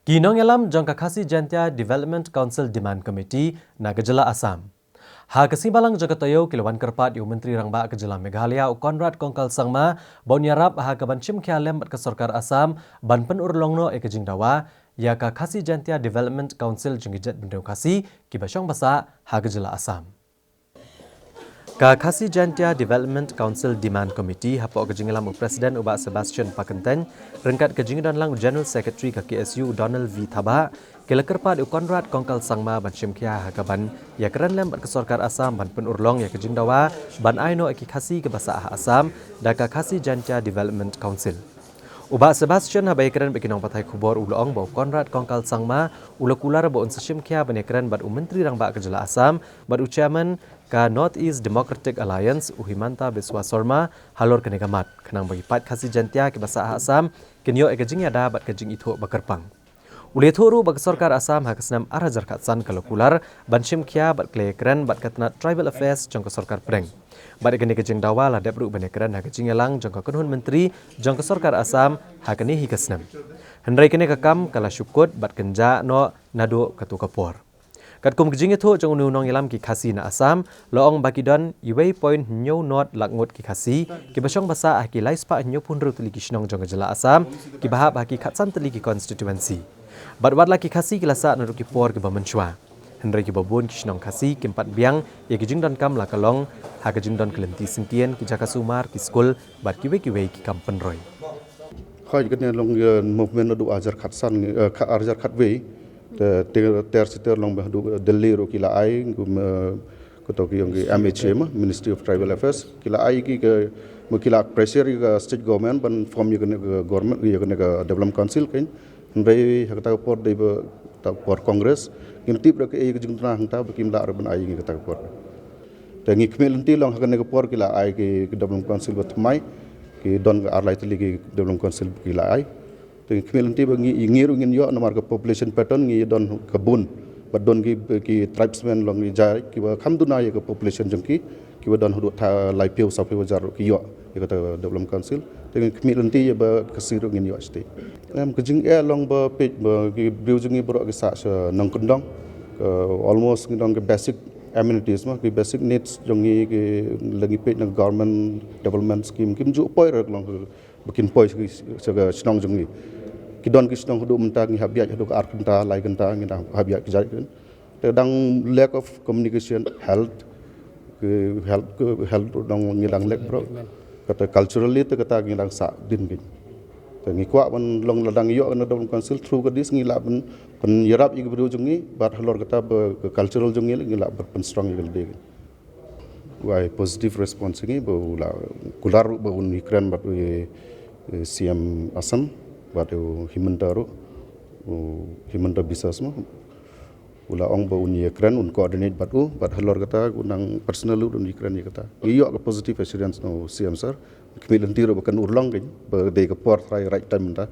Ginong Elam Jangka Khasi Jantia Development Council Demand Committee na Gejala Assam. Ha kesimbalang Jagatayo kilawan kerpat yu Menteri Rangba Gejala Meghalaya Conrad Kongkal Sangma bonyarap ha kaban chim khialem bat kesorkar Assam ban pen urlongno e kejing dawa ya ka Khasi Jantia Development Council jengijat bendeu khasi kibasyong basa ha Gejala Assam. Ka Khasi Jantia Development Council Demand Committee hapok kejingilam Presiden Ubak Sebastian Pakenten rengkat kejingidan lang General Secretary ka KSU Donald V Thaba kelekerpat Conrad Kongkal Sangma ban Shimkia hakaban ya keren lem kesorkar Assam ban penurlong ya kejing dawa ban aino eki Khasi ke bahasa Assam da ka Khasi Jantia Development Council. Ubak Sebastian habai keren bekinong patai kubor ulong bau Conrad Kongkal Sangma ulakular bau Shimkia ban keren bat Menteri Rangba Kejala Assam bat Chairman ka North East Democratic Alliance Uhimanta Biswa Sorma halor kenegamat kenang bagi pat Khasi Jantia ke bahasa Assam kenyo ekejing ada bat kejing itu bakerpang. Ule thuru bag sorkar Assam hakasnam arajar katsan kalokular ban Shimkia bat keren bat katna Tribal Affairs jangka sorkar preng. Bat kejing dawa la depru ban keren hakejing elang jangka kunhun menteri jangka sorkar Assam hakani hikasnam. Hendrai kene kakam kala syukut bat kenja no nado katu kapor. Katkum kejing itu jang unung ilam ki Khasi na Assam loong bakidon iway point nyo not lakngot ki Khasi ki basyong basa aki laispa nyo punru tuli ki shnong jang Gejala Assam ki bahab haki katsan tuli ki constituency. Bat laki Khasi ki lasa nadu ki por ki bamenchwa. Hendrai ki babun ki shnong Khasi ki empat biang ya kejing don kam la kalong ha kejing don kelenti sentien ki jaka sumar ki skul bat ki we ki kampen roy. Khoi kan long movement nadu ajar katsan ajar khatwe ter sitter long bahdu Delhi ro kila ai gum ko ki yong MHA Ministry of Tribal Affairs kila ai ki ke kila pressure ka state government ban form ye government ye ka development council kain ndai hakta por dei ta por congress ngin tip ra ke ye jing tna hangta bakim la ban ai ngi ta por te ngi kmelenti long hakane ka por kila ai ki development council bat mai ki don ar lai tli ki development council kila ai te kmelenti bangi ngiru ngin yo nomor ka population pattern ngi don kabun bat don ki tribesmen long ngi jai ki ba khamduna ye ka population jongki ki ba don hudu tha lai piu sa piu jar ki yo ye ka development council te kmelenti ye ba kasiru ngin yo sti em kejing long ba pe ki briu jingi bro ki sa nang kundong almost ngidong ke basic amenities ma ki basic needs jongi ki lagi pe nang government development scheme kim ju poi rek long bikin poi sega snong jongi ki don ki snong hudu menta ngi habia hudu ar kenta lai kenta ngi habia ki jai te dang lack of communication health dong ngi dang lack bro kata culturally te kata ngi dang sa din ki te ngi kwa ban long ladang yo na dong council through ka dis ngi la ban yarap ig bru jongi bat halor kata cultural jongi ngi la ban strong ngi de why positive response ngi bo la kular bo un ikran bat CM Assam bat himanta bisas ma ula ong bo un ikran un coordinate bat halor kata unang personal un ikran ni kata iyo ka positive assurance no CM sir kemilen tiro bakan urlong kan ba de ka port right time ta